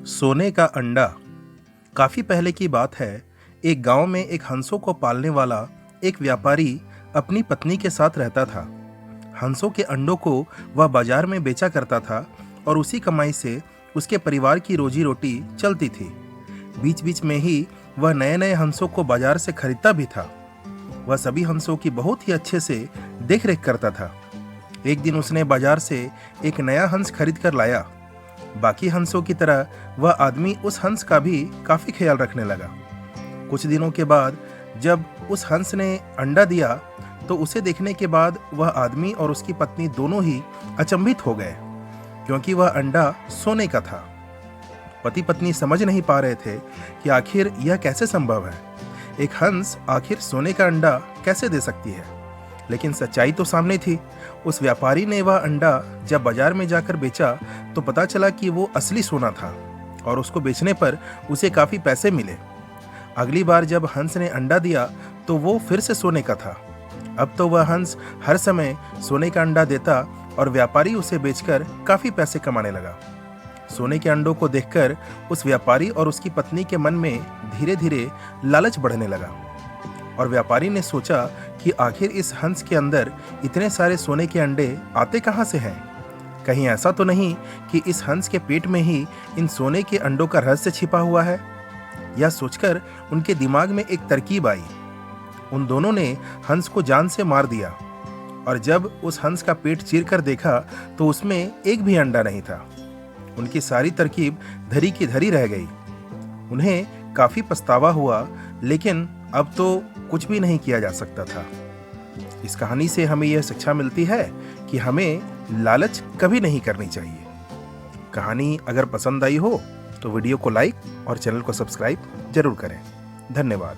सोने का अंडा। काफी पहले की बात है। एक गांव में एक हंसों को पालने वाला एक व्यापारी अपनी पत्नी के साथ रहता था। हंसों के अंडों को वह बाजार में बेचा करता था और उसी कमाई से उसके परिवार की रोजी रोटी चलती थी। बीच बीच में ही वह नए नए हंसों को बाजार से खरीदता भी था। वह सभी हंसों की बहुत ही अच्छे से देखरेख करता था। एक दिन उसने बाजार से एक नया हंस खरीद कर लाया। बाकी हंसों की तरह वह आदमी उस हंस का भी काफी ख्याल रखने लगा। कुछ दिनों के बाद जब उस हंस ने अंडा दिया तो उसे देखने के बाद वह आदमी और उसकी पत्नी दोनों ही अचंभित हो गए, क्योंकि वह अंडा सोने का था। पति पत्नी समझ नहीं पा रहे थे कि आखिर यह कैसे संभव है। एक हंस आखिर सोने का अंडा कैसे दे सकती है। लेकिन सच्चाई तो सामने थी। उस व्यापारी ने वह अंडा जब बाजार में जाकर बेचा तो पता चला कि वो असली सोना था और उसको बेचने पर उसे काफी पैसे मिले। अगली बार जब हंस ने अंडा दिया तो वो फिर से सोने का था। अब तो वह हंस हर समय सोने का अंडा देता और व्यापारी उसे बेचकर काफी पैसे कमाने लगा। सोने के अंडों को देखकर उस व्यापारी और उसकी पत्नी के मन में धीरे धीरे लालच बढ़ने लगा और व्यापारी ने सोचा कि आखिर इस हंस के अंदर इतने सारे सोने के अंडे आते कहाँ से हैं। कहीं ऐसा तो नहीं कि इस हंस के पेट में ही इन सोने के अंडों का रहस्य छिपा हुआ है। यह सोचकर उनके दिमाग में एक तरकीब आई। उन दोनों ने हंस को जान से मार दिया और जब उस हंस का पेट चीर कर देखा तो उसमें एक भी अंडा नहीं था। उनकी सारी तरकीब धरी की धरी रह गई। उन्हें काफी पछतावा हुआ, लेकिन अब तो कुछ भी नहीं किया जा सकता था। इस कहानी से हमें यह शिक्षा मिलती है कि हमें लालच कभी नहीं करनी चाहिए। कहानी अगर पसंद आई हो तो वीडियो को लाइक और चैनल को सब्सक्राइब जरूर करें। धन्यवाद।